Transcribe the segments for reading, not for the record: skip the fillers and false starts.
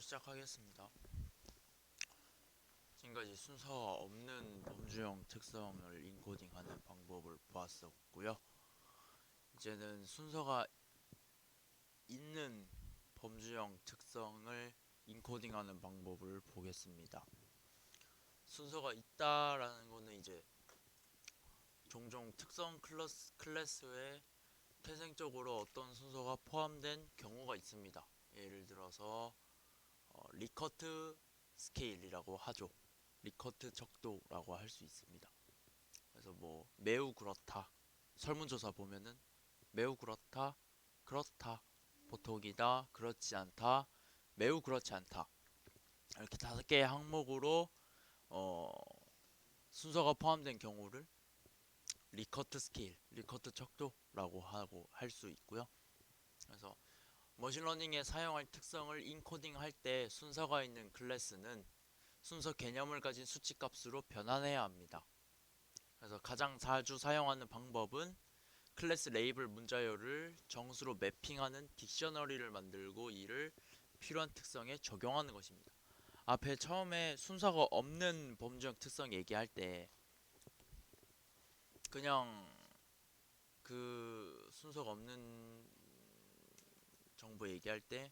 시작하겠습니다. 지금까지 순서가 없는 범주형 특성을 인코딩하는 방법을 보았었고요. 이제는 순서가 있는 범주형 특성을 인코딩하는 방법을 보겠습니다. 순서가 있다라는 거는 이제 종종 특성 클래스에 태생적으로 어떤 순서가 포함된 경우가 있습니다. 예를 들어서 리커트 스케일이라고 하죠. 리커트 척도라고 할 수 있습니다. 그래서 뭐 매우 그렇다, 설문조사 보면은 매우 그렇다, 그렇다, 보통이다, 그렇지 않다, 매우 그렇지 않다, 이렇게 5개의 항목으로 어, 순서가 포함된 경우를 리커트 스케일, 리커트 척도라고 하고 할 수 있고요. 그래서 머신러닝에 사용할 특성을 인코딩할 때 순서가 있는 클래스는 순서 개념을 가진 수치값으로 변환해야 합니다. 그래서 가장 자주 사용하는 방법은 클래스 레이블 문자열을 정수로 매핑하는 딕셔너리를 만들고 이를 필요한 특성에 적용하는 것입니다. 앞에 처음에 순서가 없는 범주형 특성 얘기할 때 그냥 그 순서가 없는 정보 얘기할 때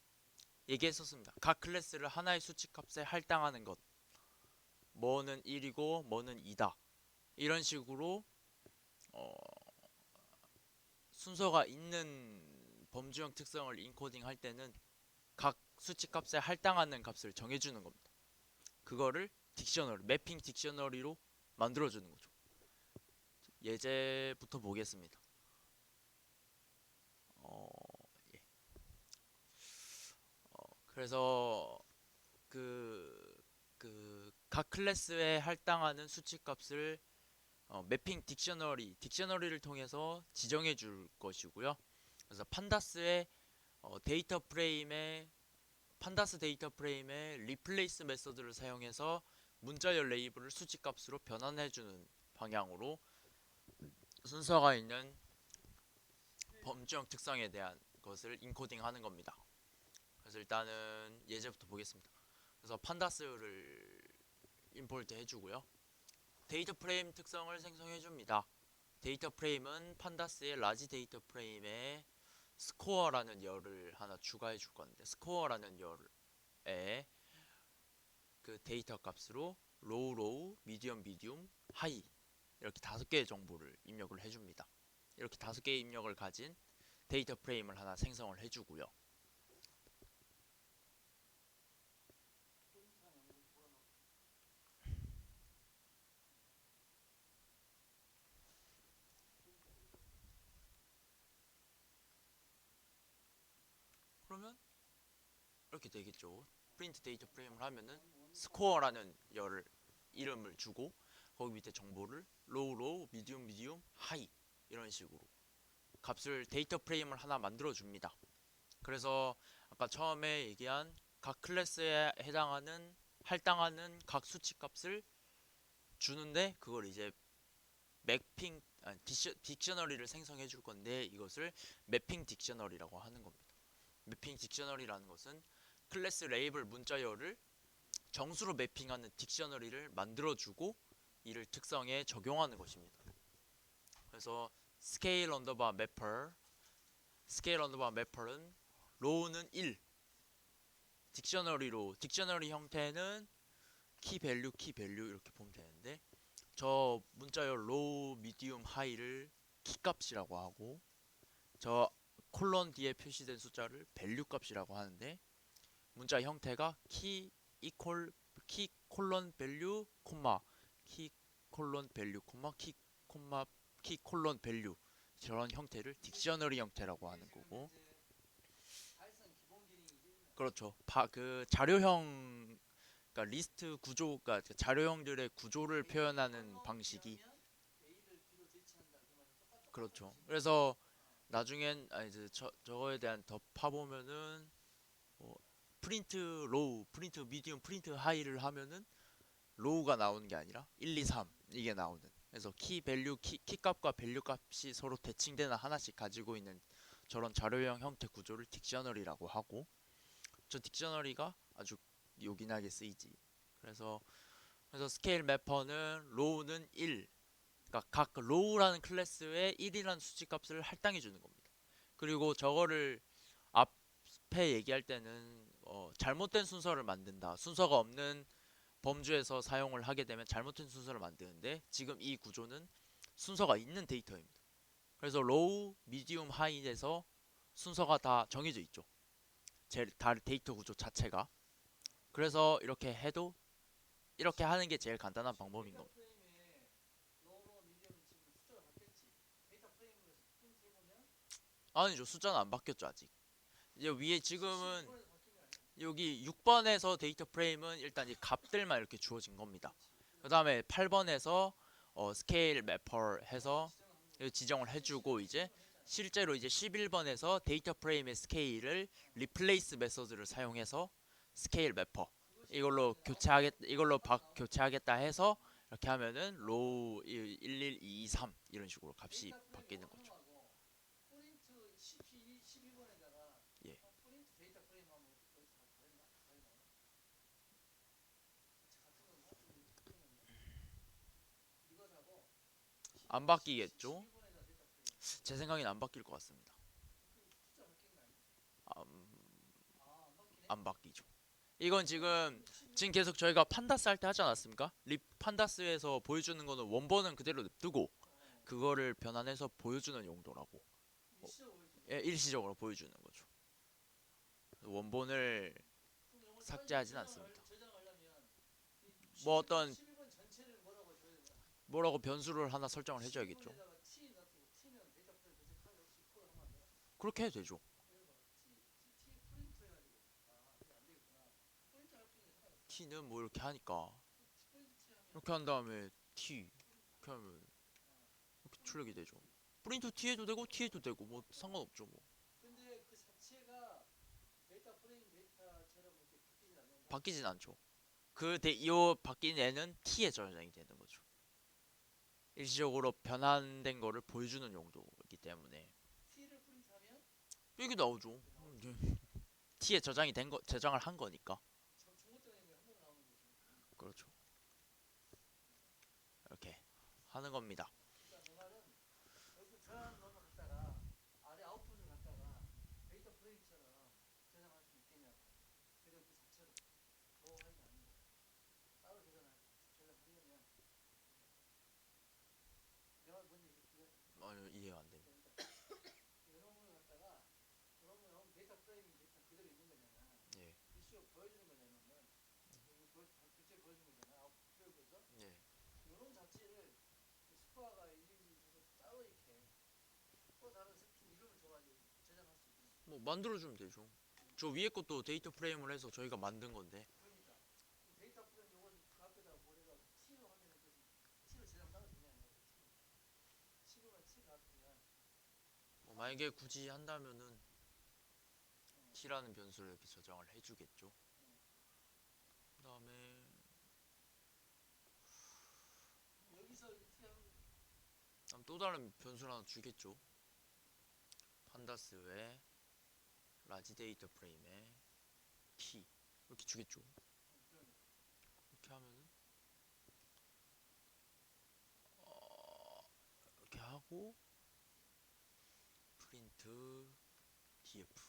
얘기했었습니다. 각 클래스를 하나의 수치값에 할당하는 것, 뭐는 1이고 뭐는 2다, 이런 식으로 어, 순서가 있는 범주형 특성을 인코딩 할 때는 각 수치값에 할당하는 값을 정해주는 겁니다. 그거를 딕셔너리, 매핑 딕셔너리로 만들어주는 거죠. 예제부터 보겠습니다. 어, 예. 그래서 각 클래스에 할당하는 수치값을 매핑 딕셔너리를 통해서 지정해 줄 것이고요. 그래서 판다스 데이터 프레임의 리플레이스 메서드를 사용해서 문자열 레이블을 수치값으로 변환해주는 방향으로 순서가 있는 범주형 특성에 대한 것을 인코딩하는 겁니다. 그래서 일단은 예제부터 보겠습니다. 그래서 판다스를 임포트 해주고요. 데이터 프레임 특성을 생성해줍니다. 데이터 프레임은 판다스의 라지 데이터 프레임에 스코어라는 열을 하나 추가해 줄 건데, 스코어라는 열에 그 데이터 값으로 로우, 미디움, 하이, 이렇게 5개의 정보를 입력을 해줍니다. 이렇게 5개의 입력을 가진 데이터 프레임을 하나 생성을 해주고요. 그러면 이렇게 되겠죠. 프린트 데이터 프레임을 하면은 스코어라는 열을 이름을 주고 거기 밑에 정보를 로우, 미디움, 하이, 이런 식으로 값을 데이터 프레임을 하나 만들어 줍니다. 그래서 아까 처음에 얘기한 각 클래스에 할당하는 각 수치 값을 주는데, 그걸 이제 매핑 딕셔너리를 생성해 줄 건데, 이것을 매핑 딕셔너리라고 하는 겁니다. 매핑 딕셔너리라는 것은 클래스 레이블 문자열을 정수로 매핑하는 딕셔너리를 만들어주고 이를 특성에 적용하는 것입니다. 그래서 스케일 언더바 매퍼는 로우는 1, 딕셔너리 형태는 키 밸류 이렇게 보면 되는데, 저 문자열 로우, 미디움, 하이를 키 값이라고 하고, 저 콜론 뒤에 표시된 숫자를 밸류 값이라고 하는데, 문자 형태가 키 콜론 밸류 콤마 키 콜론 밸류 콤마 키 콜론 밸류, 저런 형태를 딕셔너리 형태라고 하는 거고. 그렇죠. 그 자료형, 그러니까 리스트 구조가, 그러니까 자료형들의 구조를 표현하는 방식이. 그렇죠. 그래서 나중엔 이제 저거에 대한 더 파보면은 뭐 프린트 로우, 프린트 미디움, 프린트 하이를 하면은 로우가 나오는 게 아니라 1, 2, 3 이게 나오는. 그래서 키 값과 밸류 값이 서로 대칭되는 하나씩 가지고 있는 저런 자료형 형태 구조를 딕셔너리라고 하고, 저 딕셔너리가 아주 요긴하게 쓰이지. 그래서 스케일 매퍼는 로우는 1. 그러니까 각 로우라는 클래스에 1이라는 수치값을 할당해 주는 겁니다. 그리고 저거를 앞에 얘기할 때는 잘못된 순서를 만든다. 순서가 없는 범주에서 사용을 하게 되면 잘못된 순서를 만드는데 지금 이 구조는 순서가 있는 데이터입니다. 그래서 로우, 미디움, 하이에서 순서가 다 정해져 있죠. 다 데이터 구조 자체가. 그래서 이렇게 해도 이렇게 하는 게 제일 간단한 방법인 겁니다. 아니죠. 숫자는 안 바뀌었죠 아직. 이제 위에 지금은 여기 6번에서 데이터 프레임은 일단 이 값들만 이렇게 주어진 겁니다. 그 다음에 8번에서 스케일 매퍼 해서 지정을 해주고 이제 실제로 이제 11번에서 데이터 프레임의 스케일을 리플레이스 메서드를 사용해서 스케일 매퍼 이걸로 교체하겠다 해서 이렇게 하면은 로우 11223 이런 식으로 값이 바뀌는 거죠. 예. 안 바뀌겠죠? 제 생각엔 안 바뀔 것 같습니다. 안 바뀌죠. 이건 지금 계속 저희가 판다스 할 때 하지 않았습니까? 립 판다스에서 보여주는 거는 원본은 그대로 냅두고 그거를 변환해서 보여주는 용도라고. 예, 일시적으로 보여주는 거죠. 원본을 삭제하진 않습니다. 뭐 어떤 뭐라고 변수를 하나 설정을 해줘야겠죠. 그렇게 해도 되죠. t는 뭐 이렇게 하니까 이렇게 한 다음에 t 이렇게 하면 이렇게 출력이 되죠. 프린트 t 해도 되고 t 해도 되고 뭐 상관없죠 뭐. 바뀌진 않죠. 요 바뀐 애는 t에 저장이 되는 거죠. 일시적으로 변환된 거를 보여주는 용도이기 때문에 이게 나오죠. t에 저장을 한 거니까. 그렇죠. 이렇게 하는 겁니다. 이해가 안 됩니다. 예. 예. 뭐 만들어주면 되죠. 저 위에 것도 데이터 프레임을 해서 저희가 만든 건데. 만약에 굳이 한다면은 t라는 변수를 이렇게 저장을 해주겠죠. 그 다음에 또 다른 변수를 하나 주겠죠. 판다스의 라지 데이터 프레임에 t 이렇게 주겠죠. 이렇게 하면은 이렇게 하고 프린트 df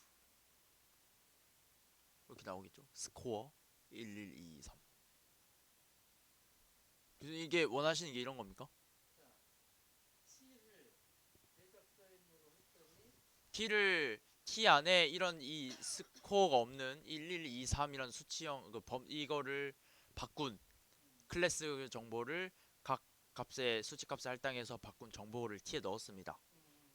이렇게 나오겠죠. 스코어 11223. 이게 원하시는 게 이런 겁니까? t 안에 이런 이 스코어가 없는 1123이라는 수치형 이거를 바꾼 클래스 정보를 각 값의 수치값에 할당해서 바꾼 정보를 t에 넣었습니다.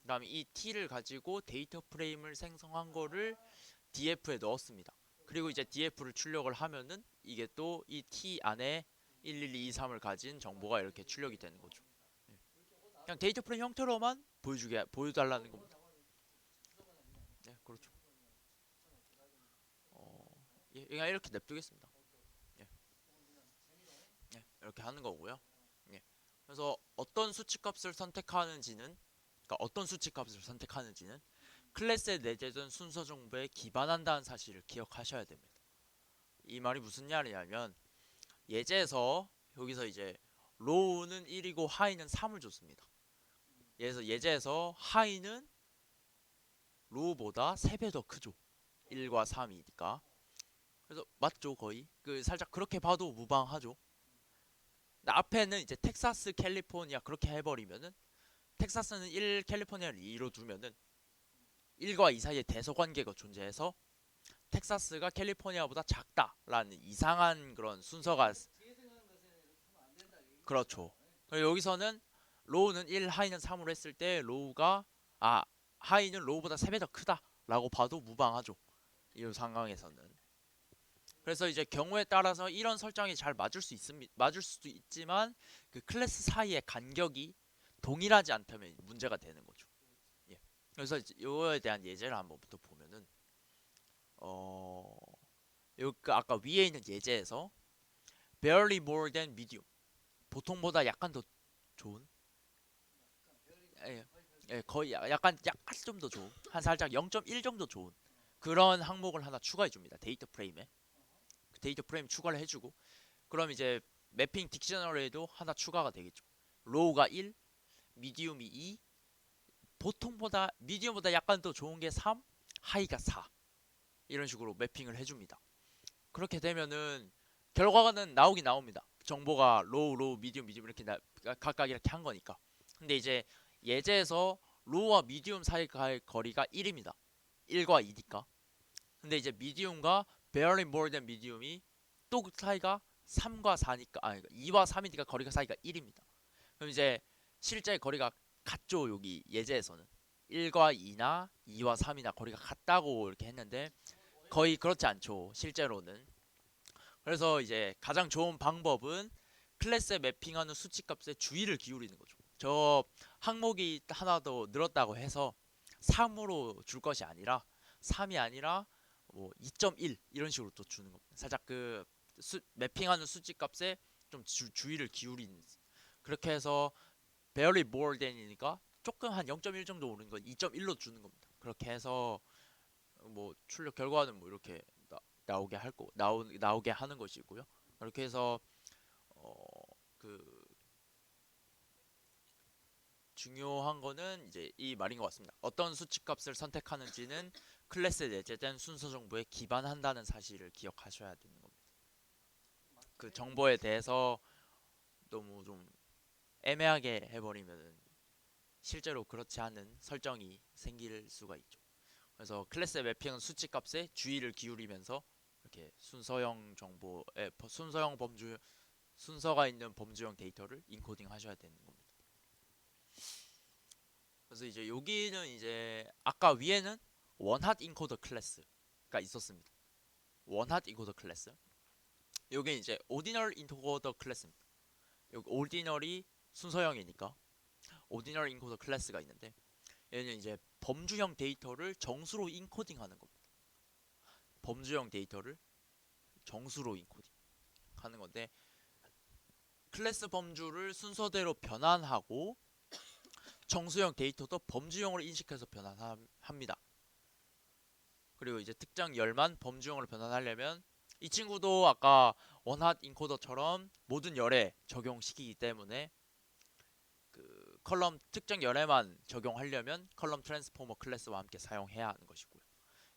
그 다음에 이 t를 가지고 데이터 프레임을 생성한 거를 df에 넣었습니다. 그리고 이제 df를 출력을 하면은 이게 또 이 t 안에 11223을 가진 정보가 이렇게 출력이 되는 거죠. 그냥 데이터 프레임 형태로만 보여달라는 겁니다. 네, 그렇죠. 예, 그냥 이렇게 냅두겠습니다. 예, 예, 이렇게 하는 거고요. 예. 그래서 어떤 수치값을 선택하는지는 클래스에 내재된 순서 정보에 기반한다는 사실을 기억하셔야 됩니다. 이 말이 무슨 말이냐면 예제에서 여기서 이제 로우는 1이고 하이는 3을 줬습니다. 예제에서 하이는 로우보다 3배 더 크죠. 1과 3이니까. 그래서 맞죠, 거의. 그 살짝 그렇게 봐도 무방하죠. 근데 앞에는 이제 텍사스, 캘리포니아 그렇게 해버리면은 텍사스는 1, 캘리포니아를 2로 두면은 1과 2 사이에 대서 관계가 존재해서 텍사스가 캘리포니아보다 작다라는 이상한 그런 순서가 그렇죠. 여기서는 로우는 1, 하이는 3으로 했을 때 로우가 하이는 로우보다 3배 더 크다라고 봐도 무방하죠. 이 상황에서는. 그래서 이제 경우에 따라서 이런 설정이 잘 맞을 수도 있지만 그 클래스 사이의 간격이 동일하지 않다면 문제가 되는 거죠. 예. 그래서 이거에 대한 예제를 한번부터 보면은 어, 그 아까 위에 있는 예제에서 barely more than medium 보통보다 약간 더 좋은 예, 예, 거의 약간 좀 더 좋은 한 살짝 0.1 정도 좋은 그런 항목을 하나 추가해 줍니다. 데이터 프레임에 그 데이터 프레임 추가를 해주고 그럼 이제 매핑 딕셔너리에도 하나 추가가 되겠죠. 로우가 1, 미디움이 2, 보통보다 미디움보다 약간 더 좋은 게 3, 하이가 4 이런 식으로 매핑을 해줍니다. 그렇게 되면은 결과는 나오긴 나옵니다. 정보가 로우, 미디움 이렇게 각각 이렇게 한 거니까. 근데 이제 예제에서 로우와 미디움 사이 거리가 1입니다. 1과 2니까. 근데 이제 미디움과 barely more than 미디움이 또 그 사이가 3과 4니까 2와 3이니까 거리가 사이가 1입니다. 그럼 이제 실제 거리가 같죠. 여기 예제에서는 1과 2나 2와 3이나 거리가 같다고 이렇게 했는데 거의 그렇지 않죠. 실제로는. 그래서 이제 가장 좋은 방법은 클래스에 매핑하는 수치값에 주의를 기울이는 거죠. 저 항목이 하나 더 늘었다고 해서 3으로 줄 것이 아니라 3이 아니라 뭐 2.1 이런 식으로 또 주는 겁니다. 살짝 그 매핑하는 수치값에 좀 주의를 기울이는 그렇게 해서 barely more than이니까 조금 한 0.1 정도 오른 건 2.1로 주는 겁니다. 그렇게 해서 뭐 출력 결과는 뭐 이렇게 나오게 할 거, 나오게 하는 것이고요. 그렇게 해서 그 중요한 거는 이제 이 말인 것 같습니다. 어떤 수치값을 선택하는지는 클래스에 내재된 순서 정보에 기반한다는 사실을 기억하셔야 되는 겁니다. 그 정보에 대해서 너무 좀 애매하게 해버리면 실제로 그렇지 않은 설정이 생길 수가 있죠. 그래서 클래스 매핑은 수치값에 주의를 기울이면서 이렇게 순서가 있는 범주형 데이터를 인코딩 하셔야 되는 겁니다. 그래서 이제 여기는 이제 아까 위에는 원핫 인코더 클래스가 있었습니다. 원핫 인코더 클래스. 여기 이제 오디널 인코더 클래스입니다. 여기 오디널이 순서형이니까 오디널 인코더 클래스가 있는데 얘는 이제 범주형 데이터를 정수로 인코딩하는 겁니다. 범주형 데이터를 정수로 인코딩 하는 건데 클래스 범주를 순서대로 변환하고 정수형 데이터도 범주형으로 인식해서 변환합니다. 그리고 이제 특정 열만 범주형으로 변환하려면 이 친구도 아까 원핫 인코더처럼 모든 열에 적용시키기 때문에 그 컬럼 특정 열에만 적용하려면 컬럼 트랜스포머 클래스와 함께 사용해야 하는 것이고요.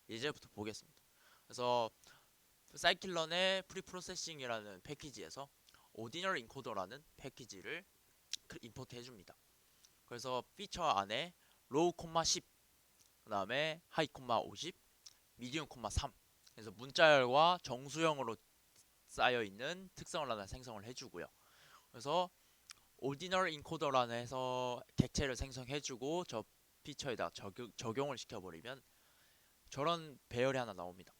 이제부터 보겠습니다. 그래서 사이클런의 프리프로세싱이라는 패키지에서 오디널 인코더라는 패키지를 임포트 해줍니다. 그래서 피처 안에 로우 콤마 10, 그 다음에 하이 콤마 50, 미디움 콤마 3. 그래서 문자열과 정수형으로 쌓여 있는 특성을 하나 생성을 해주고요. 그래서 오디널 인코더라는 해서 객체를 생성해주고 저 피처에다 적용을 시켜버리면 저런 배열이 하나 나옵니다.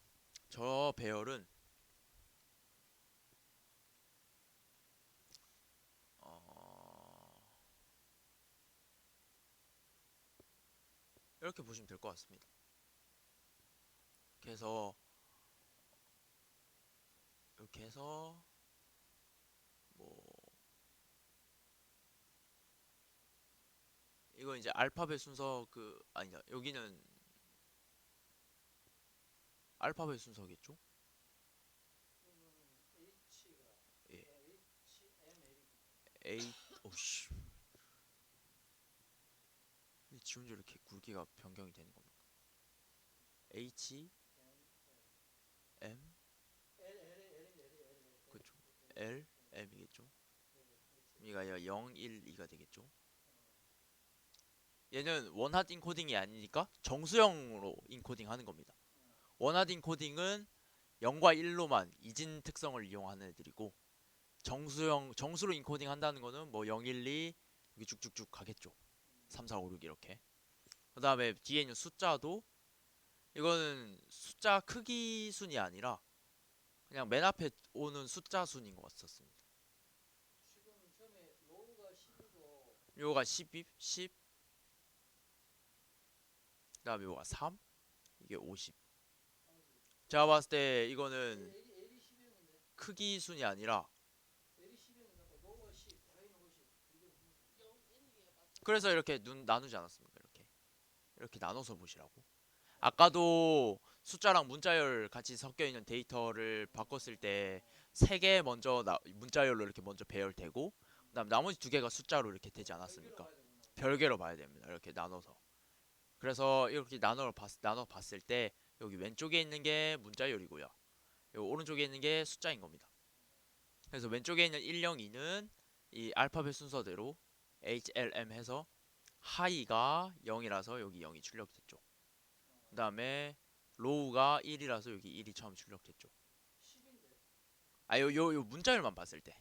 저 배열은 이렇게 보시면 될 것 같습니다. 그래서 이렇게 해서 뭐 이거 이제 알파벳 순서 아니다 여기는 알파벳 순서겠죠? 예. A 오씨. 지 혼자 이렇게 굵기가 변경이 되는 겁니까? H M 그렇죠. L M이겠죠. 얘가 0, 1, 2가 되겠죠. 얘는 원핫 인코딩이 아니니까 정수형으로 인코딩 하는 겁니다. 원핫 인코딩은 0과 1로만 이진 특성을 이용하는 애들이고, 정수로 인코딩 한다는 거는 뭐 0, 1, 2 여기 쭉쭉쭉 가겠죠. 3, 4, 5, 6 이렇게. 그 다음에 뒤에 있는 숫자도 이거는 숫자 크기 순이 아니라 그냥 맨 앞에 오는 숫자 순인 것 같았습니다. 요가 12, 10, 그 다음에 요가 3, 이게 50. 제가 봤을 때 이거는 크기 순이 아니라, 그래서 이렇게 나누지 않았습니까? 이렇게 나눠서 보시라고. 아까도 숫자랑 문자열 같이 섞여 있는 데이터를 바꿨을 때 세 개 먼저 문자열로 이렇게 먼저 배열되고, 그다음 나머지 두 개가 숫자로 이렇게 되지 않았습니까? 별개로 봐야 됩니다. 이렇게 나눠서. 그래서 이렇게 나눠 봤을 때 여기 왼쪽에 있는 게 문자열이고요. 여기 오른쪽에 있는 게 숫자인 겁니다. 그래서 왼쪽에 있는 1, 0, 2는 이 알파벳 순서대로 HLM 해서 하이가 0이라서 여기 0이 출력됐죠. 그 다음에 로우가 1이라서 여기 1이 처음 출력됐죠. 요 문자열만 봤을 때,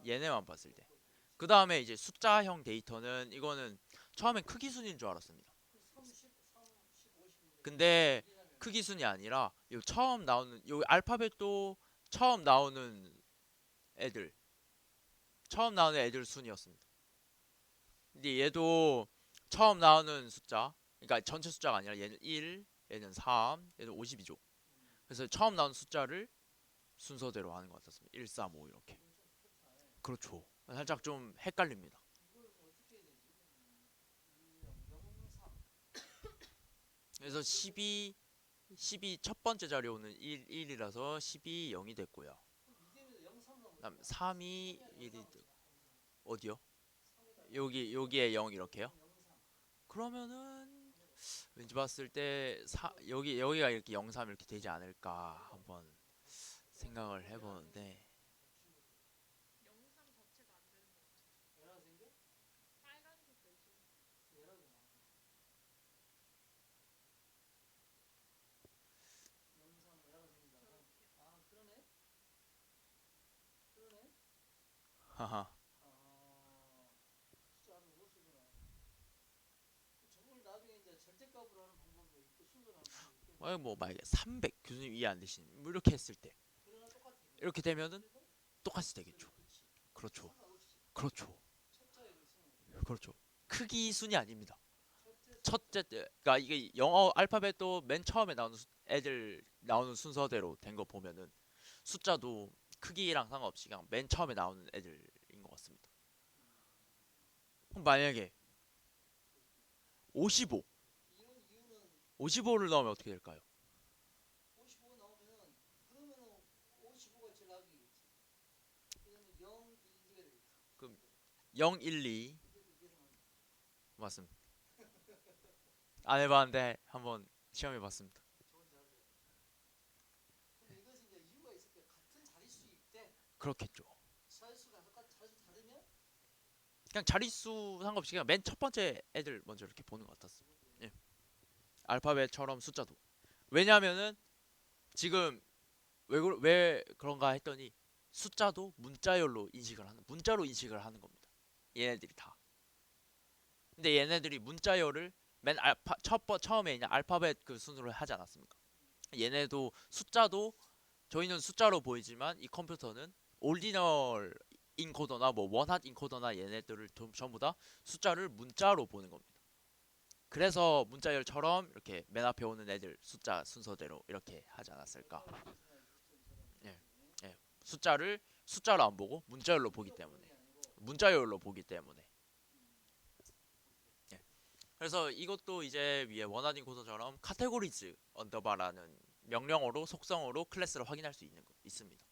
얘네만 봤을 때. 그 다음에 이제 숫자형 데이터는 이거는 처음엔 크기 순인 줄 알았습니다. 근데 크기 순이 아니라 요 알파벳도 처음 나오는 애들 순이었습니다. 근데 얘도 처음 나오는 숫자, 그러니까 전체 숫자가 아니라 얘는 1, 얘는 3, 얘는 50이죠. 그래서 처음 나오는 숫자를 순서대로 하는 것 같았습니다. 1, 3, 5 이렇게. 그렇죠. 살짝 좀 헷갈립니다. 그래서 12 첫 번째 자리에 오는 1이라서 12, 0이 됐고요. 그다음 3이 1이 어디요? 여기에 0 이렇게요? 그러면은 왠지 봤을 때 여기가 이렇게 0, 3 이렇게 되지 않을까 한번 생각을 해보는데, 하하. 뭐 만약에 300 교수님 이해 안 되시는 뭐 이렇게 했을 때 이렇게 되면은 똑같이 되겠죠. 그렇죠. 그렇죠. 그렇죠. 크기 순이 아닙니다. 그러니까 이게 영어 알파벳도 맨 처음에 나오는 애들 나오는 순서대로 된 거 보면은 숫자도 크기랑 상관없이 그냥 맨 처음에 나오는 애들인 것 같습니다. 그럼 만약에 55, 55를 넣으면 어떻게 될까요? 그럼 0, 1, 2 맞습니다. 안 해봤는데 한번 시험해봤습니다. 그렇겠죠. 그냥 자릿수 상관없이 그냥 맨 첫 번째 애들 먼저 이렇게 보는 것 같았어. 예. 알파벳처럼 숫자도. 왜냐면은 지금 왜 그런가 했더니 숫자도 문자로 인식을 하는 겁니다. 얘네들이 다. 근데 얘네들이 문자열을 맨 처음에 있는 알파벳 그 순으로 하지 않았습니까? 얘네도 숫자도 저희는 숫자로 보이지만 이 컴퓨터는 올디널 인코더나 뭐 원핫 인코더나 얘네들을 전부 다 숫자를 문자로 보는 겁니다. 그래서 문자열처럼 이렇게 맨 앞에 오는 애들 숫자 순서대로 이렇게 하지 않았을까? 예, 예. 숫자로 안 보고 문자열로 보기 때문에. 예. 그래서 이것도 이제 위에 원하딩 코드처럼 카테고리즈 언더바라는 명령어로 속성어로 클래스를 확인할 수 있습니다.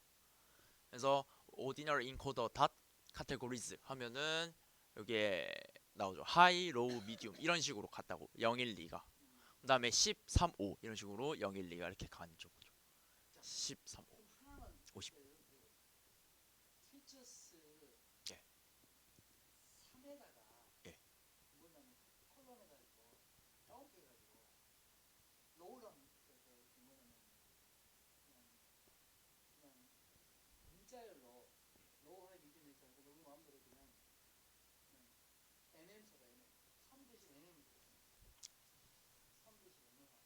그래서 ordinary encoder dot categories 하면은 여기에 나오죠. high, low, medium 이런 식으로 갔다고 0, 1, 2가. 그 다음에 10, 3, 5 이런 식으로 0, 1, 2가 이렇게 가는 거죠. 10, 3, 5, 50. 예. 예.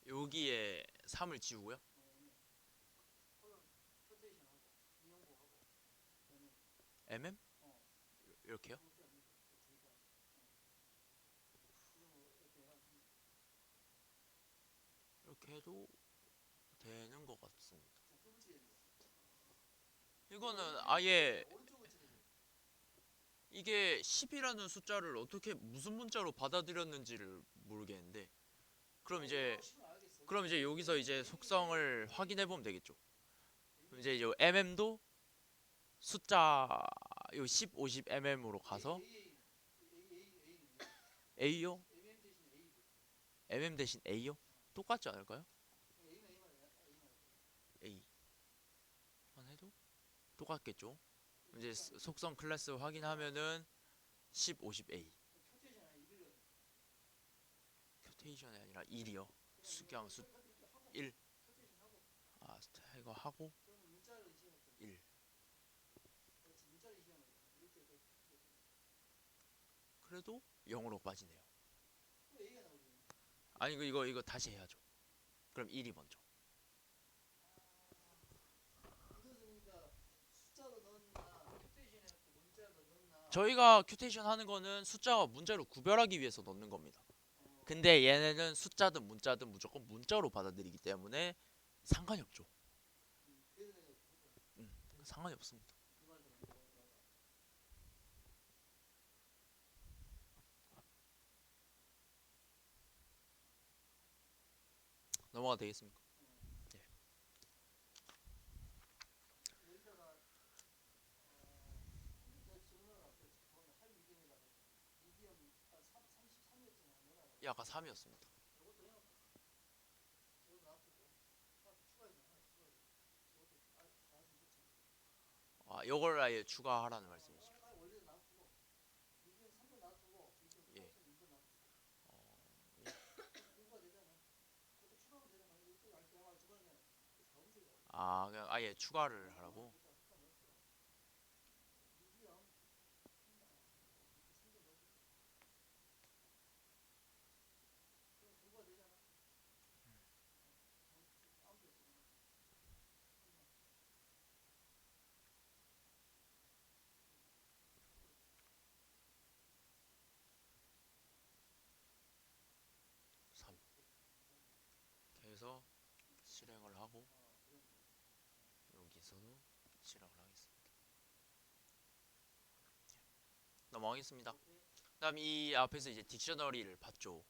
여기에 3을 지우고요. mm 이렇게요? 이렇게 해도 되는 것 같습니다. 이거는 아예 이게 10이라는 숫자를 어떻게 무슨 문자로 받아들였는지를 모르겠는데 그럼 이제 여기서 이제 속성을 확인해 보면 되겠죠. 그럼 이제 요 mm도 숫자 요 10, 50 mm으로 가서 A요? mm 대신 A요? 똑같지 않을까요? A만 해도 똑같겠죠. 이제 속성 클래스 확인하면은 10, 50A 큐테이션이 아니라 1이요. 그냥 1. 아, 이거 하고 1. 그래도 0으로 빠지네요. 아니 이거 다시 해야죠. 그럼 1이 먼저. 저희가 큐테이션 하는 거는 숫자와 문자로 구별하기 위해서 넣는 겁니다. 근데 얘네는 숫자든 문자든 무조건 문자로 받아들이기 때문에 상관이 없죠. 상관이 없습니다. 넘어가 되겠습니까? 네. 예, 아까 3이었습니다. 아, 이걸 아예 추가하라는 말씀이시죠? 예. 예. 아, 그냥 아예 추가를 하라고? 음, 3. 이렇게 해서 실행을 하고 여기서도 실행을 하겠습니다. 넘어가겠습니다. 그다음 이 앞에서 이제 딕셔너리를 봤죠.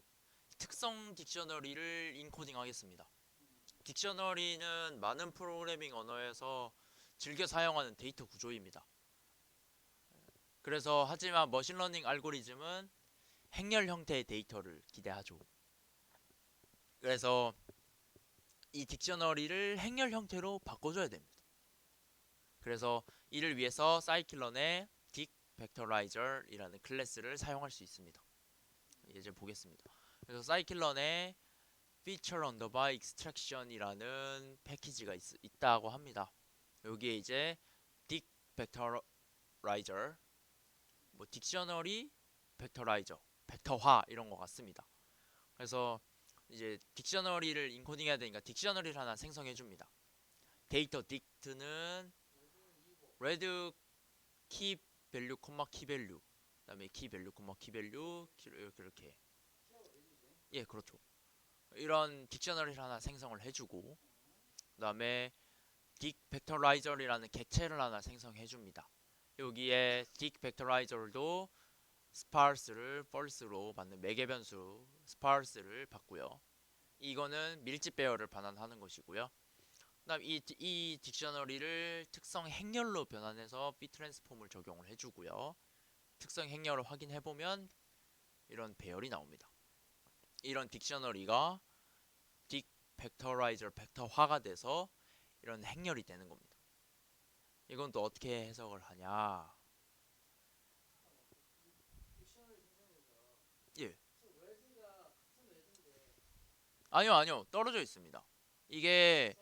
특성 딕셔너리를 인코딩 하겠습니다. 딕셔너리는 많은 프로그래밍 언어에서 즐겨 사용하는 데이터 구조입니다. 그래서 하지만 머신러닝 알고리즘은 행렬 형태의 데이터를 기대하죠. 그래서 이 딕셔너리를 행렬 형태로 바꿔줘야 됩니다. 그래서 이를 위해서 사이클런의 딕 벡터라이저이라는 클래스를 사용할 수 있습니다. 이제 보겠습니다. 그래서 사이클런의 feature underbar extraction이라는 패키지가 있다고 합니다. 여기에 이제 딕 벡터라이저, 뭐 딕셔너리 벡터라이저, 벡터화 이런 것 같습니다. 그래서 이제 딕셔너리를 인코딩해야 되니까 딕셔너리를 하나 생성해 줍니다. 데이터 딕트는 레드 키 밸류 콤마 키 밸류, 그다음에 키 밸류 콤마 키 밸류 이렇게. 예, 그렇죠. 이런 딕셔너리를 하나 생성을 해주고 그다음에 딕 벡터라이저라는 객체를 하나 생성해 줍니다. 여기에 딕 벡터라이저도 sparse를 false로 받는 매개 변수 sparse를 받고요. 이거는 밀집 배열을 반환하는 것이고요. 그다음 이 딕셔너리를 특성 행렬로 변환해서 비트랜스폼을 적용을 해주고요. 특성 행렬을 확인해 보면 이런 배열이 나옵니다. 이런 딕셔너리가 딕 벡터라이저 벡터화가 돼서 이런 행렬이 되는 겁니다. 이건 또 어떻게 해석을 하냐? 예. 아니요, 떨어져 있습니다. 이게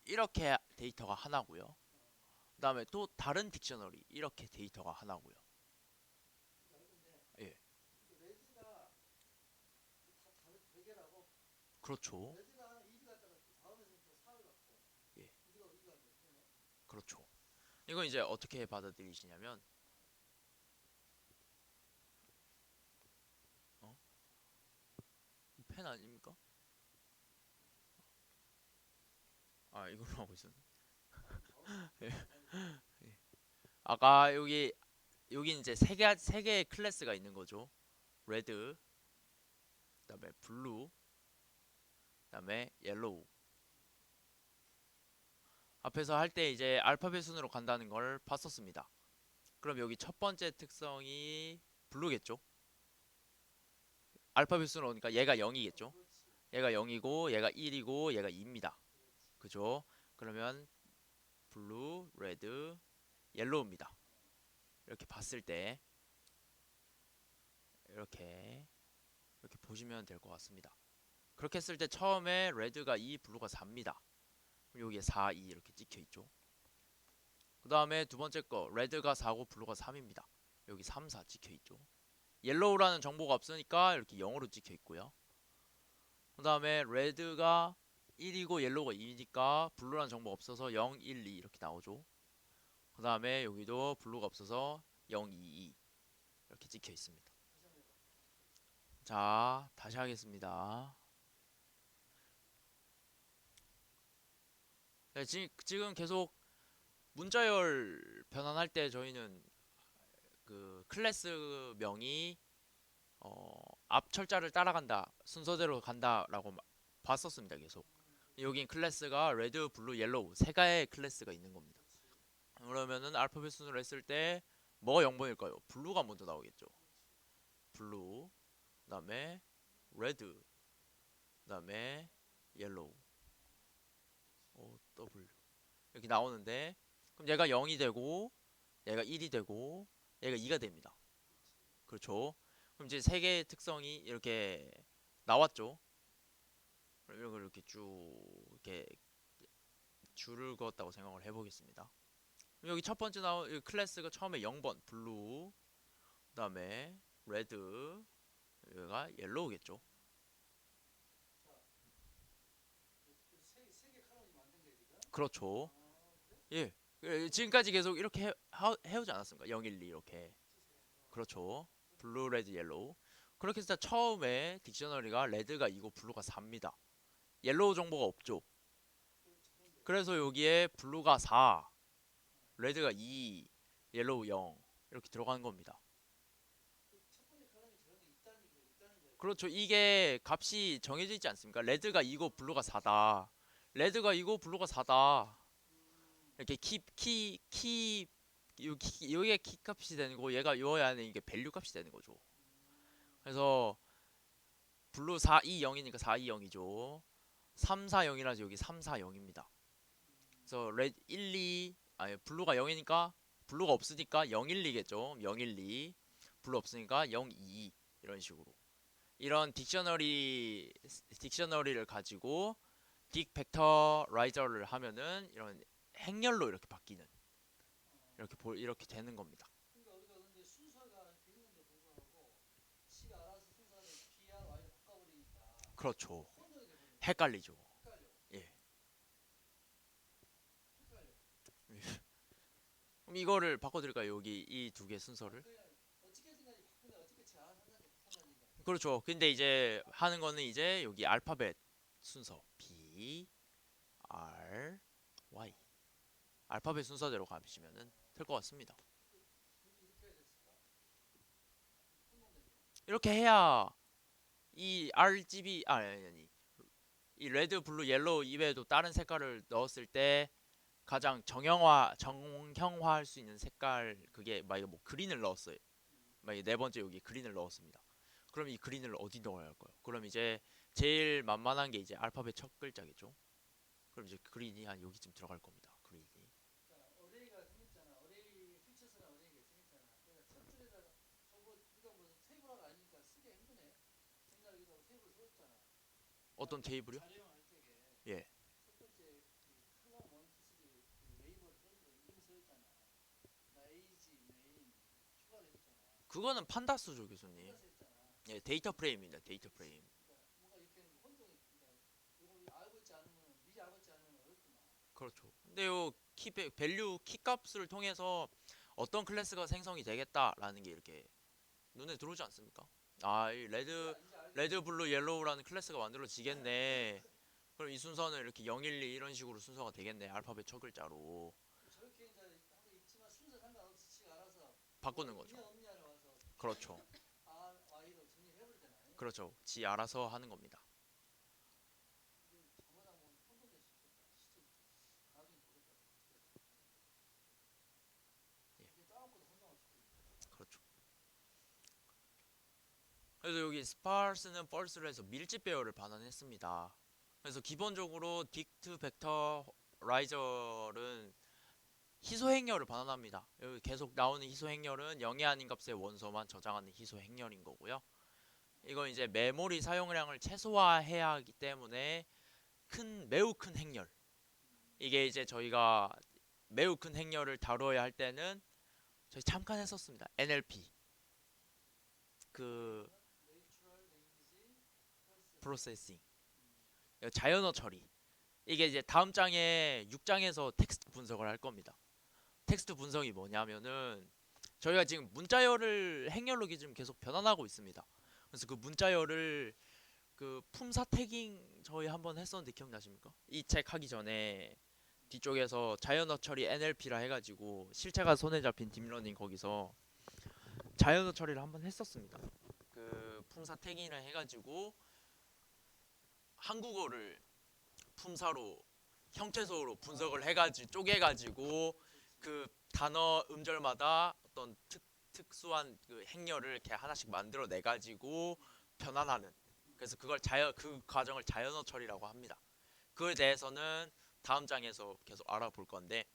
이렇게 데이터가 하나고요. 그다음에 또 다른 딕셔너리 이렇게 데이터가 하나고요. 예. 그렇죠. 예. 그렇죠. 이건 이제 어떻게 받아들이시냐면 어? 펜 아닙니까? 아, 이걸로 하고 있었네. 예. 예. 아까 여기 이제 세 개의 클래스가 있는 거죠. 레드, 그다음에 블루, 그다음에 옐로우. 앞에서 할 때 이제 알파벳 순으로 간다는 걸 봤었습니다. 그럼 여기 첫 번째 특성이 블루겠죠? 알파벳 순으로 오니까 얘가 0이겠죠? 얘가 0이고 얘가 1이고 얘가 2입니다. 그죠? 그러면 블루, 레드, 옐로우입니다. 이렇게 봤을 때 이렇게 이렇게 보시면 될 것 같습니다. 그렇게 했을 때 처음에 레드가 2, 블루가 4입니다. 여기에 4, 2 이렇게 찍혀 있죠. 그 다음에 두 번째 거 레드가 4고 블루가 3입니다. 여기 3, 4 찍혀 있죠. 옐로우라는 정보가 없으니까 이렇게 0으로 찍혀 있고요. 그 다음에 레드가 1이고 옐로우가 2니까 블루라는 정보가 없어서 0, 1, 2 이렇게 나오죠. 그 다음에 여기도 블루가 없어서 0, 2, 2 이렇게 찍혀 있습니다. 자, 다시 하겠습니다. 네, 지금 계속 문자열 변환할 때 저희는 그 클래스 명이 앞 철자를 따라간다, 순서대로 간다라고 봤었습니다. 계속 여긴 클래스가 레드, 블루, 옐로우 세 개의 클래스가 있는 겁니다. 그러면은 알파벳 순으로 했을 때 뭐가 0번일까요? 블루가 먼저 나오겠죠. 블루, 그다음에 레드, 그다음에 옐로우, W 이렇게 나오는데 그럼 얘가 0이 되고 얘가 1이 되고 얘가 2가 됩니다. 그렇죠? 그럼 이제 세 개의 특성이 이렇게 나왔죠. 그럼 이걸 이렇게 쭉 이렇게 줄을 그었다고 생각을 해보겠습니다. 여기 첫 번째 나온 클래스가 처음에 0번 블루, 그다음에 레드, 여기가 옐로우겠죠. 그렇죠. 예. 지금까지 계속 이렇게 해오지 않았습니까? 0, 1, 2 이렇게. 그렇죠. 블루, 레드, 옐로우. 그렇게 해서 처음에 딕셔너리가 레드가 2고 블루가 4입니다. 옐로우 정보가 없죠. 그래서 여기에 블루가 4, 레드가 2, 옐로우 0 이렇게 들어가는 겁니다. 그렇죠. 이게 값이 정해져 있지 않습니까? 레드가 2고 블루가 4다. 레드가 2고 블루가 4다. 이렇게 여기에 키 값이 되는 거 얘가 요 안에 이게 밸류 값이 되는 거죠. 그래서 블루 4, 2, 0이니까 4, 2, 0이죠. 3, 4, 0이라서 여기 3, 4, 0입니다. 그래서 레드 1, 2 아니 블루가 0이니까 블루가 없으니까 0, 1, 2겠죠. 0, 1, 2 블루 없으니까 0, 2 이런 식으로 이런 딕셔너리를 가지고 딕 벡터라이저를 하면은 이런 행렬로 이렇게 바뀌는 이렇게 되는 겁니다. 그렇죠. 헷갈리죠. 예. 그럼 이거를 바꿔드릴까요? 여기 이 두 개 순서를. 그렇죠. 근데 이제 하는 거는 이제 여기 알파벳 순서 B, R, Y 알파벳 순서대로 가시면은 될 것 같습니다. 이렇게 해야 이 RGB 아니 이 레드, 블루, 옐로우 이외에도 다른 색깔을 넣었을 때 가장 정형화할 수 있는 색깔 그게 만약에 뭐 그린을 넣었어요. 만약에 네 번째 여기 그린을 넣었습니다. 그럼 이 그린을 어디 넣어야 할까요? 그럼 이제 제일 만만한 게 이제 알파벳 첫 글자겠죠. 그럼 이제 그린이 한 여기쯤 들어갈 겁니다. 그린이. 자, 어레이가 생겼잖아. 어레이 퓨처스나 어레이가 생겼잖아. 그러니까 첫 줄에다가 저거 우리가 무슨 테이블화가 아니니까 쓰기 힘드네. 옛날에 여기다가 테이블 써줬잖아. 어떤 테이블이요? 자료형할 때게 예. 첫 번째 그 컬럼 1, 2, 3 그 레이블을 써주고 이름 써줬잖아. 나 에이지, 네임 추가를 했잖아. 그거는 판다스죠, 교수님. 혼자서 했잖아. 예, 데이터 프레임입니다. 데이터 프레임. 그러니까 뭔가 이렇게 혼동이 그러니까 이걸 알고 있지 않으면 미리 알고 있지 않으면 어렵구만. 그렇죠. 근데 요 밸류 키 값을 통해서 어떤 클래스가 생성이 되겠다라는 게 이렇게 눈에 들어오지 않습니까? 아, 이 이제 레드, 알겠지. 블루, 옐로우라는 클래스가 만들어지겠네. 그럼 이 순서는 이렇게 0, 1, 2 이런 식으로 순서가 되겠네. 알파벳 첫 글자로 저렇게 이제 하고 있지만 순서 상관없이 지가 알아서 뭐 바꾸는 거죠. 있냐 없냐를 와서 그렇죠. R, Y로 정리를 해버리잖아. 그렇죠. 지 알아서 하는 겁니다. 근데 잘못하면 혼돈될 수 있겠다. 시스템 나중에 보겠다. 예, 이게 다운코드 혼동할 수도 있겠다. 그렇죠. 그래서 여기 스파르스는 펄스를 해서 밀집 배열을 반환했습니다. 그래서 기본적으로 딕트 벡터 라이저는 희소 행렬을 반환합니다. 여기 계속 나오는 희소 행렬은 0이 아닌 값의 원소만 저장하는 희소 행렬인 거고요. 이건 이제 메모리 사용량을 최소화해야 하기 때문에 매우 큰 행렬. 이게 이제 저희가 매우 큰 행렬을 다뤄야 할 때는 저희 잠깐 했었습니다. NLP 그 Natural Language Processing. 프로세싱 자연어 처리. 이게 이제 다음 장에 6장에서 텍스트 분석을 할 겁니다. 텍스트 분석이 뭐냐면은 저희가 지금 문자열을 행렬로 지금 계속 변환하고 있습니다. 그래서 그 문자열을 그 품사 태깅 저희 한번 했었는데 기억나십니까? 이 책 하기 전에 뒤쪽에서 자연어 처리 NLP라 해가지고 실체가 손에 잡힌 딥러닝 거기서 자연어 처리를 한번 했었습니다. 그 품사 태깅을 해가지고 한국어를 품사로 형태소로 분석을 해가지고 쪼개가지고 그 단어 음절마다 어떤 특수한 그 행렬을 이렇게 하나씩 만들어 내 가지고 변환하는. 그래서 그 과정을 자연어 처리라고 합니다. 그에 대해서는 다음 장에서 계속 알아볼 건데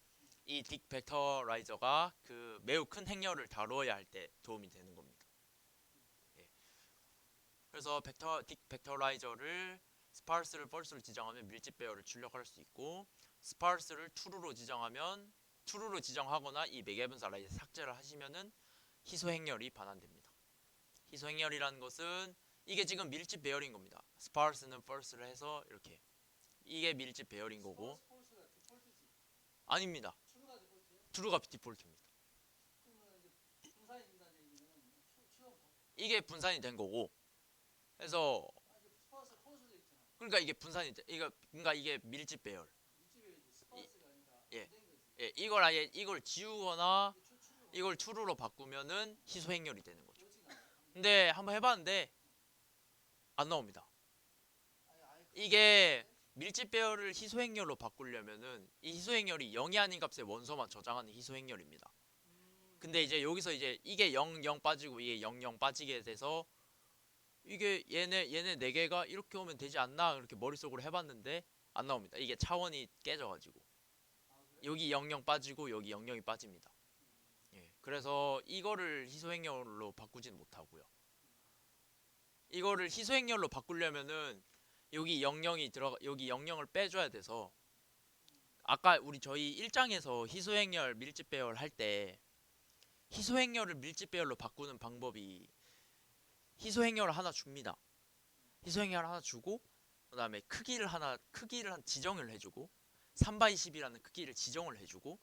이 딕 벡터라이저가 그 매우 큰 행렬을 다루어야 할 때 도움이 되는 겁니다. 예. 그래서 딕 벡터라이저를 스파르스를 펄스로 지정하면 밀집 배열을 출력할 수 있고 스파르스를 true로 지정하거나 이 맥에븐스 라이즈 삭제를 하시면은 희소 행렬이 반환됩니다. 희소 행렬이라는 것은 이게 지금 밀집 배열인 겁니다. 스파르스는 펄스를 해서 이렇게 이게 밀집 배열인 거고 스파스 폴스가 디폴트지. 아닙니다. 추가가 디폴트야? true가 디폴트입니다. 그러면 이제 분산이 된다는 얘기는 추가 이게 분산이 된 거고 그래서 아 이제 스파스 폴스도 있잖아. 그러니까 이게 분산이 돼. 그러니까 이게 밀집 배열. 밀집이 이, 스파스가 아니라 예. 안 된 거지. 예, 이걸 아예 이걸 지우거나 이게 추로 이걸 true로 바꾸면은 희소 행렬이 되는 거죠. 오지가 않아. 근데 한번 해봤는데 안 나옵니다. 아예 이게 밀집 배열을 희소 행렬로 바꾸려면은 이 희소 행렬이 0이 아닌 값의 원소만 저장하는 희소 행렬입니다. 근데 이제 여기서 이제 이게 0, 0 빠지고 이게 0, 0 빠지게 돼서 이게 얘네 네 개가 이렇게 오면 되지 않나 이렇게 머릿속으로 해봤는데 안 나옵니다. 이게 차원이 깨져가지고 아 그래? 여기 0, 0 빠지고 여기 0, 0이 빠집니다. 예, 그래서 이거를 희소 행렬로 바꾸진 못하고요. 이거를 희소 행렬로 바꾸려면은 여기 0을 빼줘야 돼서 아까 저희 1장에서 희소 행렬 밀집 배열 할 때 희소 행렬을 밀집 배열로 바꾸는 방법이 희소 행렬을 하나 줍니다. 희소 행렬을 하나 주고 그다음에 크기를 한 지정을 해주고 3/10이라는 크기를 지정을 해주고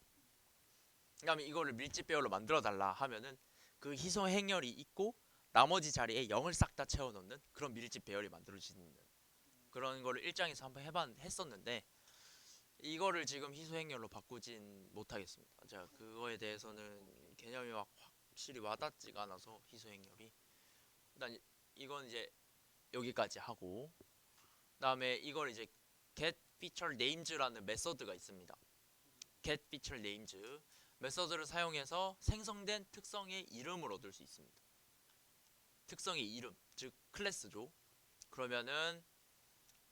그다음에 이거를 밀집 배열로 만들어 달라 하면은 그 희소 행렬이 있고 나머지 자리에 0을 싹 다 채워 넣는 그런 밀집 배열이 만들어지는 그런 거를 1장에서 한번 했었는데 이거를 지금 희소 행렬로 바꾸진 못하겠습니다. 제가 그거에 대해서는 개념이 막 확실히 와닿지가 않아서 희소 행렬이 일단 이건 이제 여기까지 하고, 그다음에 이걸 이제 get feature names라는 메서드가 있습니다. get feature names 메서드를 사용해서 생성된 특성의 이름을 얻을 수 있습니다. 특성의 이름, 즉 클래스죠. 그러면은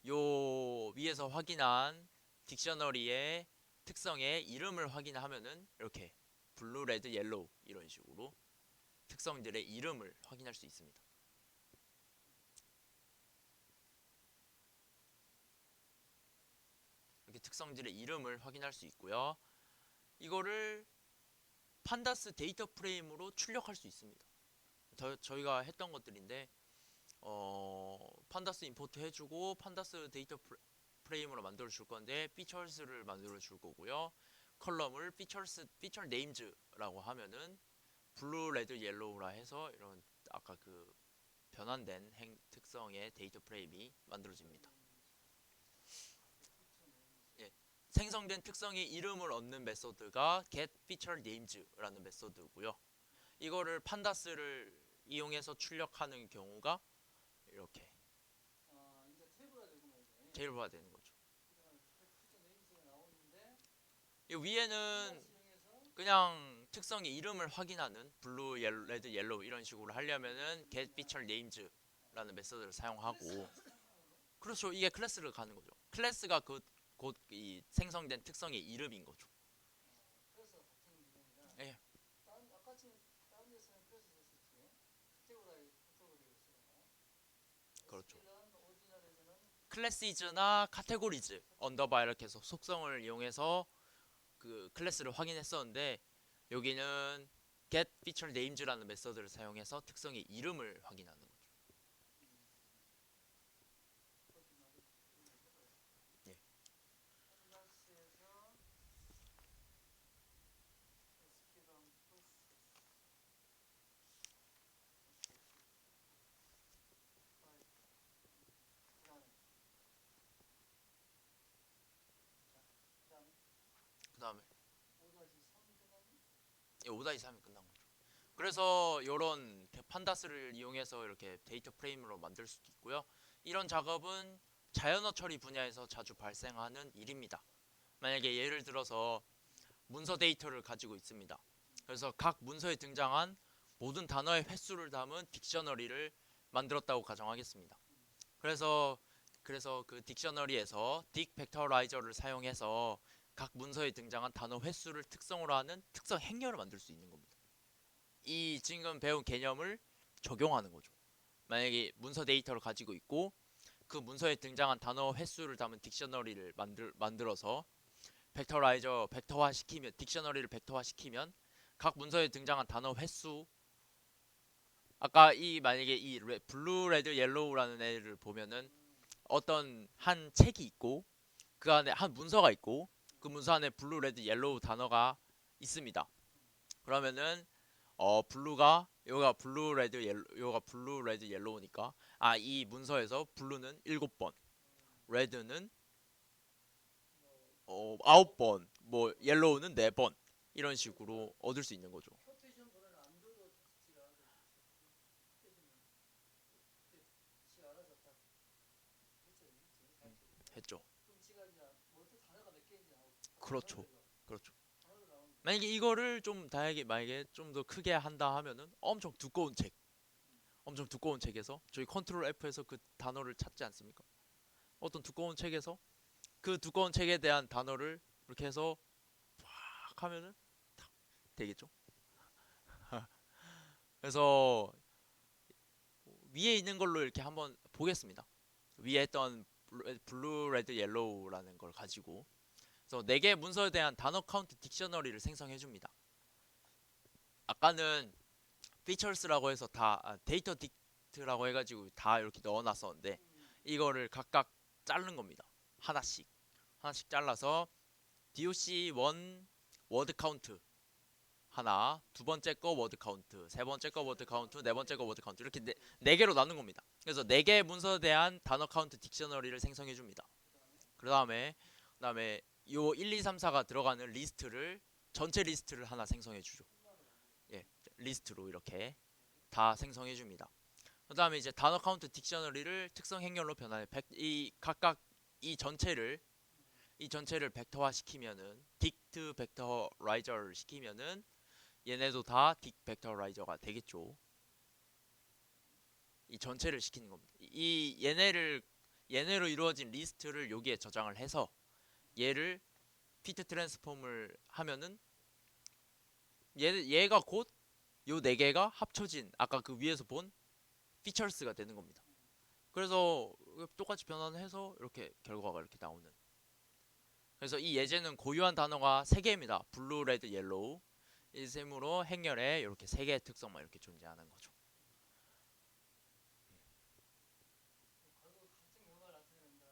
요 위에서 확인한 딕셔너리의 특성의 이름을 확인하면은 이렇게 블루, 레드, 옐로우 이런 식으로 특성들의 이름을 확인할 수 있습니다. 이렇게 특성들의 이름을 확인할 수 있고요. 이거를 판다스 데이터 프레임으로 출력할 수 있습니다. 저희가 했던 것들인데 판다스 임포트 해주고 판다스 데이터 프레임으로 만들어 줄 건데 피처스를 만들어 줄 거고요. 컬럼을 피처 네임즈라고 하면은 블루, 레드, 옐로우라 해서 이런 아까 그 변환된 특성의 데이터 프레임이 만들어집니다. 예, 생성된 특성의 이름을 얻는 메소드가 get feature names라는 메소드고요. 이거를 판다스를 이용해서 출력하는 경우가 이렇게 이제 테이블화 되고 말이죠. 테이블화 되는 거죠. 피처 네임스가 나오는데 이 위에는 판다스 이용해서 그냥 특성의 이름을 확인하는 블루, 레드, 옐로우 이런 식으로 하려면은 get feature names라는 메소드를 사용하고, 그렇죠. 이게 클래스를 가는 거죠. 클래스가 곧 이 생성된 특성의 이름인 거죠. 클래스가 같은 개념이라. 예. 아까 지금 다른 데서는 클래스 썼었지. 카테고리를 쓰다가. 그렇죠. 오리지널에서는 클래시즈나 카테고리즈 언더바 이렇게 해서 속성을 이용해서 그 클래스를 확인했었는데, 여기는 get feature names라는 메소드를 사용해서 특성의 이름을 확인하는 거죠. 예. 판다스에서 에스케방 플러스 그다음에 5-3이 끝났니? 5-3이 끝난 거죠. 그래서 이런 판다스를 이용해서 이렇게 데이터 프레임으로 만들 수도 있고요. 이런 작업은 자연어 처리 분야에서 자주 발생하는 일입니다. 만약에 예를 들어서 문서 데이터를 가지고 있습니다. 그래서 각 문서에 등장한 모든 단어의 횟수를 담은 딕셔너리를 만들었다고 가정하겠습니다. 그래서 그 딕셔너리에서 딕 벡터라이저를 사용해서 각 문서에 등장한 단어 횟수를 특성으로 하는 특성 행렬을 만들 수 있는 겁니다. 이 지금 배운 개념을 적용하는 거죠. 만약에 문서 데이터를 가지고 있고 그 문서에 등장한 단어 횟수를 담은 딕셔너리를 만들어서 벡터화 시키면, 딕셔너리를 벡터화 시키면 각 문서에 등장한 단어 횟수, 아까 만약에 이 블루, 레드, 옐로우라는 애를 보면은 어떤 한 책이 있고 그 안에 한 문서가 있고 그 문서 안에 블루, 레드, 옐로우 단어가 있습니다. 그러면은 블루가 여기가 블루, 레드, 여기가 블루, 레드, 옐로우니까 이 문서에서 블루는 7번, 레드는 9번, 뭐 옐로우는 4번 이런 식으로 얻을 수 있는 거죠. 큐테이션 번호는 안 줘도 지가 알아서 큐테이션은 지가 알아서 다 했죠. 그럼 지가 이제 뭐또 단어가 몇 개인지 나오고 그렇죠. 그렇죠. 단어로 나오는 거. 만약에 이거를 좀 다양하게, 만약에 좀 더 크게 한다 하면은 엄청 두꺼운 책에서 저희 컨트롤 F에서 그 단어를 찾지 않습니까? 어떤 두꺼운 책에서 그 두꺼운 책에 대한 단어를 이렇게 해서 팍 하면은 탁 되겠죠. 그래서 위에 있는 걸로 이렇게 한번 보겠습니다. 위에 했던 블루, 레드, 옐로우라는 걸 가지고, 그래서 4개의 문서에 대한 단어 카운트 딕셔너리를 생성해 줍니다. 아까는 피처스라고 해서 데이터 딕트라고 해가지고 다 이렇게 넣어놨었는데 이거를 각각 자른 겁니다. 하나씩 잘라서 DOC1 워드 카운트 하나, 두 번째 거 워드 카운트, 세 번째 거 워드 카운트, 네 번째 거 워드 카운트, 이렇게 네 개로 나눈 겁니다. 그래서 4개의 문서에 대한 단어 카운트 딕셔너리를 생성해 줍니다. 그다음에 요 1, 2, 3, 4가 들어가는 리스트를, 전체 리스트를 하나 생성해 주죠. 예, 리스트로 이렇게 다 생성해 줍니다. 그다음에 이제 단어 카운트 딕셔너리를 특성 행렬로 변환해. 이 각각 이 전체를 벡터화 시키면은 딕트 벡터라이저를 시키면은 얘네도 다 딕 벡터라이저가 되겠죠. 이 전체를 시키는 겁니다. 이 얘네로 이루어진 리스트를 여기에 저장을 해서 얘를 피트 트랜스폼을 하면은 얘가 곧 요 네 개가 합쳐진 아까 그 위에서 본 피처스가 되는 겁니다. 그래서 똑같이 변환해서 이렇게 결과가 이렇게 나오는. 그래서 이 예제는 고유한 단어가 세 개입니다. 블루, 레드, 옐로우. 이 셈으로 행렬에 이렇게 세 개의 특성만 이렇게 존재하는 거죠.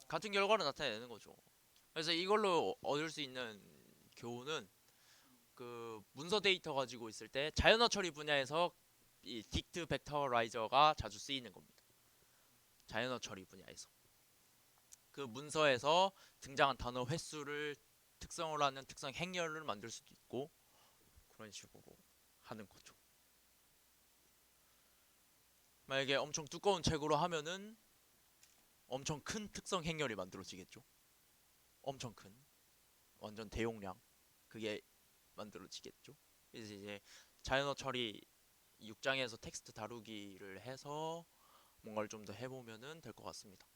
같은 결과를 나타내는 거죠. 그래서 이걸로 얻을 수 있는 교훈은 그 문서 데이터 가지고 있을 때 자연어 처리 분야에서 이 딕트 벡터라이저가 자주 쓰이는 겁니다. 자연어 처리 분야에서 그 문서에서 등장한 단어 횟수를 특성으로 하는 특성 행렬을 만들 수도 있고 그런 식으로 하는 거죠. 만약에 엄청 두꺼운 책으로 하면은 엄청 큰 특성 행렬이 만들어지겠죠. 엄청 큰 완전 대용량 그게 만들어지겠죠. 그래서 이제 자연어 처리 6장에서 텍스트 다루기를 해서 뭔가를 좀 더 해보면은 될 것 같습니다.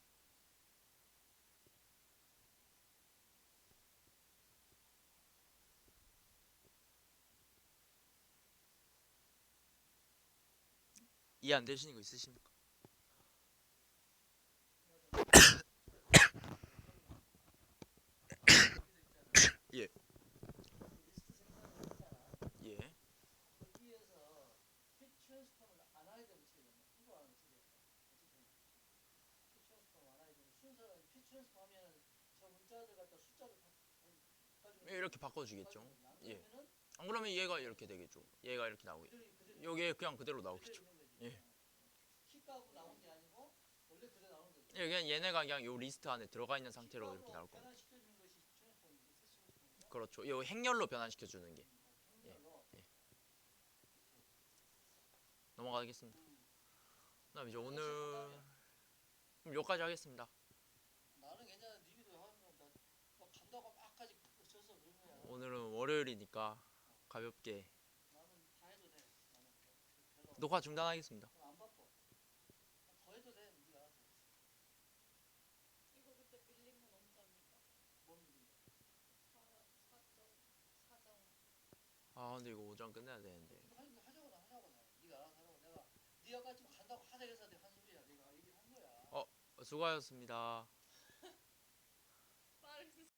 이해 안 되시는 거 있으십니까? 예. 리스트 생성을 했잖아. 예. 거기에서 핏 트랜스폼을 안 하게 되면 어떻게 되냐? 함부로 안 하면 어떻게 되냐? 핏 트랜스폼 안 하게 되면 순서가 핏 트랜스폼 하면은 저 문자들 갖다 숫자를 가지고 이렇게 바꿔주겠죠. 안 예. 그러면은 안 그러면 얘가 이렇게 되겠죠. 얘가 이렇게 나오겠죠. 그대로 여기 그냥 그대로 그대로 나오겠죠. 있는 거지. 예. 키가고 나온 게 아니고 원래 그대로 나오는 거지. 예, 그냥 얘네가 그냥 요 리스트 안에 들어가 있는 상태로 이렇게 나올 겁니다. 변환시켜주는 것이 트랜스폼이지. 트랜스폼인가? 그렇죠. 이 행렬로 변환시켜 주는 게. 예. 행렬로. 예. 넘어가겠습니다. 그다음 이제 오늘 그럼 여기까지 하겠습니다. 나는 괜찮아. 니비도 하는 거막 간다고 막까지 쳐서 그런 거야. 오늘은 월요일이니까 가볍게 나는 다 해도 돼. 나는 별로 녹화 중단하겠습니다. 안 바빠. 더 해도 돼. 네가 알아서. 이거 그때 밀린 건 언제입니까? 뭔 일인데? 4점. 아 근데 이거 오전 끝내야 되는데. 하자고. 네가 알아서 하라고. 내가 네 아까 지금 간다고 하자 해서 내가 한 소리야. 내가 얘기를 한 거야. 수고하셨습니다.